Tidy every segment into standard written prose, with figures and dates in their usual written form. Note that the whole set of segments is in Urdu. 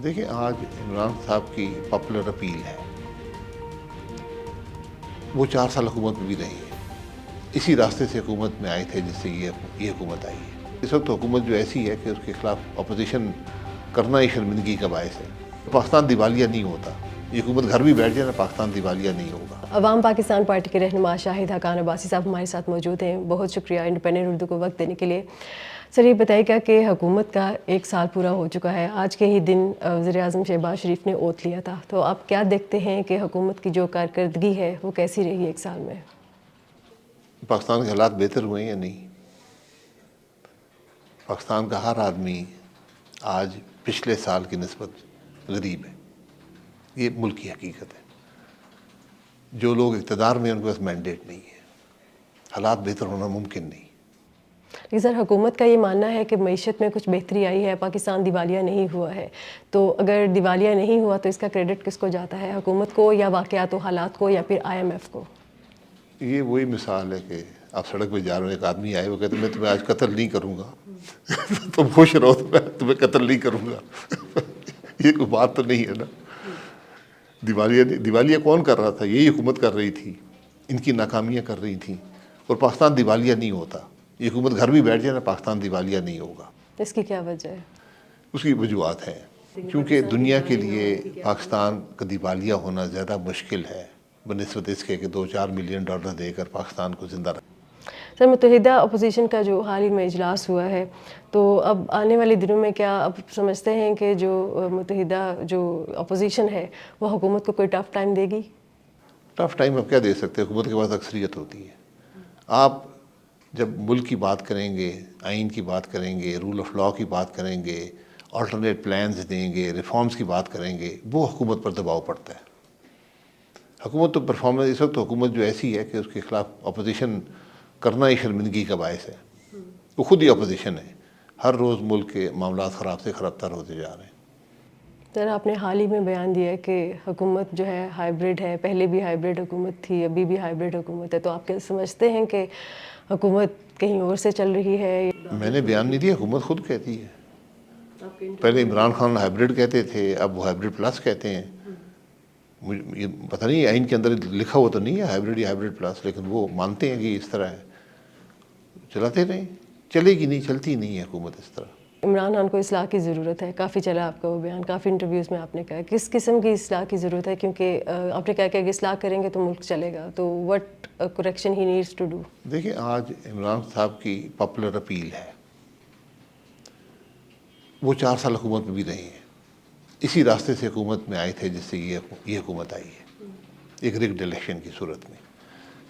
دیکھیں آج عمران صاحب کی پاپولر اپیل ہے، وہ 4 سال حکومت میں بھی رہے ہیں، اسی راستے سے حکومت میں آئے تھے جس سے یہ حکومت آئی ہے۔ اس وقت حکومت جو ایسی ہے کہ اس کے خلاف اپوزیشن کرنا ہی شرمندگی کا باعث ہے۔ پاکستان دیوالیہ نہیں ہوتا، یہ حکومت گھر بھی بیٹھ جائے نا، پاکستان دیوالیہ نہیں ہوگا۔ عوام پاکستان پارٹی کے رہنما شاہد حقان عباسی صاحب ہمارے ساتھ موجود ہیں، بہت شکریہ انڈیپینڈنٹ اردو کو وقت دینے کے لیے۔ سر یہ بتائیے گا کہ حکومت کا 1 سال پورا ہو چکا ہے، آج کے ہی دن وزیر اعظم شہباز شریف نے اوتھ لیا تھا، تو آپ کیا دیکھتے ہیں کہ حکومت کی جو کارکردگی ہے وہ کیسی رہی 1 سال میں؟ پاکستان کے حالات بہتر ہوئے ہیں یا نہیں؟ پاکستان کا ہر آدمی آج پچھلے سال کی نسبت غریب ہے، یہ ملک کی حقیقت ہے۔ جو لوگ اقتدار میں ہیں ان کے پاس مینڈیٹ نہیں ہے، حالات بہتر ہونا ممکن نہیں۔ لیکن سر حکومت کا یہ ماننا ہے کہ معیشت میں کچھ بہتری آئی ہے، پاکستان دیوالیہ نہیں ہوا ہے، تو اگر دیوالیہ نہیں ہوا تو اس کا کریڈٹ کس کو جاتا ہے، حکومت کو یا واقعات و حالات کو یا پھر IMF کو؟ یہ وہی مثال ہے کہ آپ سڑک پہ جا رہے ہیں، ایک آدمی آئے وہ کہتے ہیں میں تمہیں آج قتل نہیں کروں گا، تم خوش رہو تو میں تمہیں قتل نہیں کروں گا۔ یہ کوئی بات تو نہیں ہے نا۔ دیوالیہ کون کر رہا تھا؟ یہی حکومت کر رہی تھی، ان کی ناکامیاں کر رہی تھیں، اور پاکستان دیوالیہ نہیں ہوتا، یہ حکومت گھر بھی بیٹھ جائے نا، پاکستان دیوالیہ نہیں ہوگا۔ اس کی کیا وجہ ہے؟ اس کی وجوہات ہیں، کیونکہ دنیا کے لیے پاکستان کا دیوالیہ ہونا زیادہ مشکل ہے بنسبت اس کے کہ $2-4 ملین دے کر پاکستان کو زندہ رکھیں۔ سر متحدہ اپوزیشن کا جو حال ہی میں اجلاس ہوا ہے، تو اب آنے والے دنوں میں کیا اب سمجھتے ہیں کہ جو متحدہ جو اپوزیشن ہے وہ حکومت کو کوئی ٹف ٹائم دے گی؟ ٹف ٹائم اب کیا دے سکتے ہیں، حکومت کے پاس اکثریت ہوتی ہے۔ آپ جب ملک کی بات کریں گے، آئین کی بات کریں گے، رول آف لاء کی بات کریں گے، آلٹرنیٹ پلانز دیں گے، ریفارمز کی بات کریں گے، وہ حکومت پر دباؤ پڑتا ہے۔ حکومت تو پرفارمنس اس وقت حکومت جو ایسی ہے کہ اس کے خلاف اپوزیشن کرنا ہی شرمندگی کا باعث ہے، وہ خود ہی اپوزیشن ہے، ہر روز ملک کے معاملات خراب سے خراب تر ہوتے جا رہے ہیں۔ سر آپ نے حال ہی میں بیان دیا ہے کہ حکومت جو ہے ہائیبرڈ ہے، پہلے بھی ہائیبرڈ حکومت تھی، ابھی بھی ہائیبرڈ حکومت ہے، تو آپ کیا سمجھتے ہیں کہ حکومت کہیں اور سے چل رہی ہے؟ میں نے بیان نہیں دیا، حکومت خود کہتی ہے۔ پہلے عمران خان ہائیبرڈ کہتے تھے، اب وہ ہائیبرڈ پلس کہتے ہیں۔ یہ پتہ نہیں آئین کے اندر لکھا ہوا تو نہیں ہے ہائیبرڈ یا ہائیبرڈ پلس، لیکن وہ مانتے ہیں کہ اس طرح ہے، چلاتے رہیں، چلے گی نہیں، چلتی نہیں ہے حکومت اس طرح۔ عمران خان کو اصلاح کی ضرورت ہے، کافی چلا آپ کا وہ بیان، کافی انٹرویوز میں آپ نے کہا کس قسم کی اصلاح کی ضرورت ہے، کیونکہ آپ نے کہا کہ اگر اصلاح کریں گے تو ملک چلے گا، تو وٹ کریکشن ہی نیڈس ٹو ڈو؟ دیکھیں آج عمران صاحب کی پاپولر اپیل ہے، وہ 4 سال حکومت میں بھی رہے ہیں، اسی راستے سے حکومت میں آئے تھے جس سے یہ حکومت آئی ہے، ایک رگڈ الیکشن کی صورت میں۔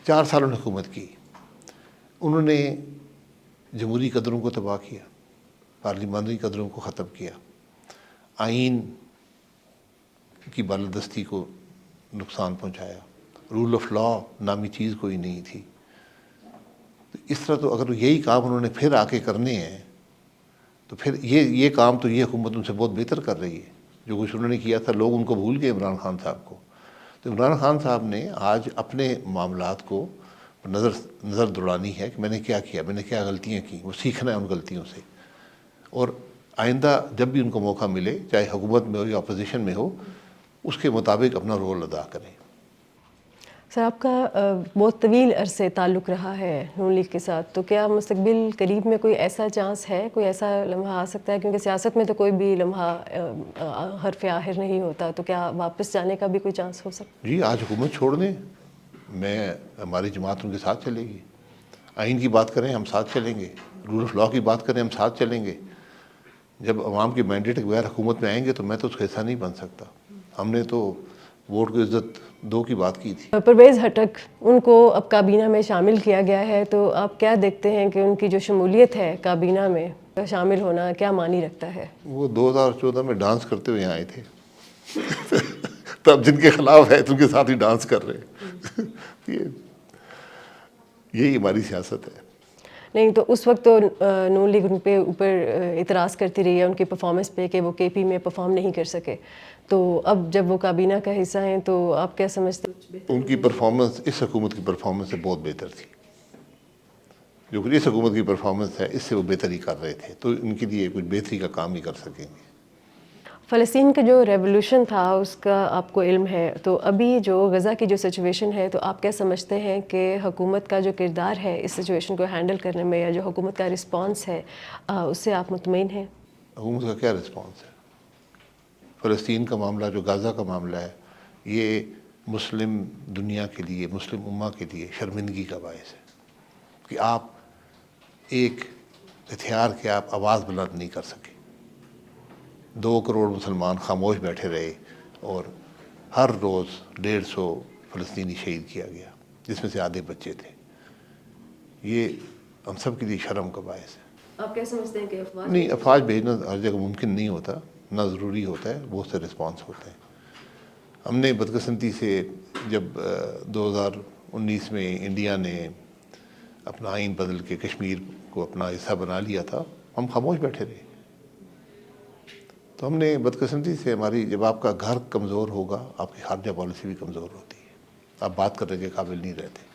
4 سالوں نے حکومت کی، انہوں نے جمہوری قدروں کو تباہ کیا، پارلیمانی قدروں کو ختم کیا، آئین کی بالادستی کو نقصان پہنچایا، رول آف لاء نامی چیز کوئی نہیں تھی۔ اس طرح تو اگر یہی کام انہوں نے پھر آ کے کرنے ہیں تو پھر یہ کام تو یہ حکومت ان سے بہت بہتر کر رہی ہے۔ جو کچھ انہوں نے کیا تھا لوگ ان کو بھول گئے عمران خان صاحب کو، تو عمران خان صاحب نے آج اپنے معاملات کو نظر دوڑانی ہے کہ میں نے کیا کیا، میں نے کیا غلطیاں کی، وہ سیکھنا ہے ان غلطیوں سے، اور آئندہ جب بھی ان کو موقع ملے، چاہے حکومت میں ہو یا اپوزیشن میں ہو، اس کے مطابق اپنا رول ادا کریں۔ سر آپ کا بہت طویل عرصے تعلق رہا ہے نون لیگ کے ساتھ، تو کیا مستقبل قریب میں کوئی ایسا چانس ہے، کوئی ایسا لمحہ آ سکتا ہے، کیونکہ سیاست میں تو کوئی بھی لمحہ حرف آخر نہیں ہوتا، تو کیا واپس جانے کا بھی کوئی چانس ہو سکتا ہے؟ جی آج حکومت چھوڑ دیں، ہماری جماعت ان کے ساتھ چلے گی، آئین کی بات کریں ہم ساتھ چلیں گے، رول آف لاء کی بات کریں ہم ساتھ چلیں گے۔ جب عوام کی مینڈیٹ کے بغیر حکومت میں آئیں گے تو میں تو اس کا حصہ نہیں بن سکتا۔ ہم نے تو ووٹ کو عزت دو کی بات کی تھی۔ پرویز ہٹک ان کو اب کابینہ میں شامل کیا گیا ہے، تو آپ کیا دیکھتے ہیں کہ ان کی جو شمولیت ہے کابینہ میں شامل ہونا کیا معنی رکھتا ہے؟ وہ 2014 میں ڈانس کرتے ہوئے آئے تھے، تب جن کے خلاف ہے تو ان کے ساتھ ہی ڈانس کر رہے ہیں۔ یہی ہماری سیاست ہے۔ نہیں تو اس وقت تو نون لیگ ان پہ اوپر اعتراض کرتی رہی ہے ان کی پرفارمنس پہ کہ وہ KP میں پرفارم نہیں کر سکے، تو اب جب وہ کابینہ کا حصہ ہیں تو آپ کیا سمجھتے ہیں؟ ان کی پرفارمنس اس حکومت کی پرفارمنس سے بہت بہتر تھی، جو کہ اس حکومت کی پرفارمنس ہے اس سے وہ بہتری کر رہے تھے، تو ان کے لیے کچھ بہتری کا کام ہی کر سکیں گے۔ فلسطین کا جو ریولوشن تھا اس کا آپ کو علم ہے، تو ابھی جو غزہ کی جو سچویشن ہے، تو آپ کیا سمجھتے ہیں کہ حکومت کا جو کردار ہے اس سچویشن کو ہینڈل کرنے میں، یا جو حکومت کا رسپانس ہے اس سے آپ مطمئن ہیں؟ حکومت کا کیا رسپانس ہے؟ فلسطین کا معاملہ، جو غزہ کا معاملہ ہے، یہ مسلم دنیا کے لیے، مسلم امہ کے لیے شرمندگی کا باعث ہے کہ آپ ایک ہتھیار کے آپ آواز بلند نہیں کر سکے۔ 2 کروڑ مسلمان خاموش بیٹھے رہے اور ہر روز 150 فلسطینی شہید کیا گیا، جس میں سے آدھے بچے تھے۔ یہ ہم سب کے لیے شرم کا باعث ہے۔ آپ کیا سمجھتے ہیں کہ نہیں، افواج بھیجنا ہر جگہ ممکن نہیں ہوتا، نہ ضروری ہوتا ہے، بہت سے رسپانس ہوتے ہیں۔ ہم نے بدقسمتی سے جب 2019 میں انڈیا نے اپنا آئین بدل کے کشمیر کو اپنا حصہ بنا لیا تھا، ہم خاموش بیٹھے رہے۔ تو ہم نے بدقسمتی سے، ہماری، جب آپ کا گھر کمزور ہوگا آپ کی خارجہ پالیسی بھی کمزور ہوتی ہے، آپ بات کرنے کے قابل نہیں رہتے۔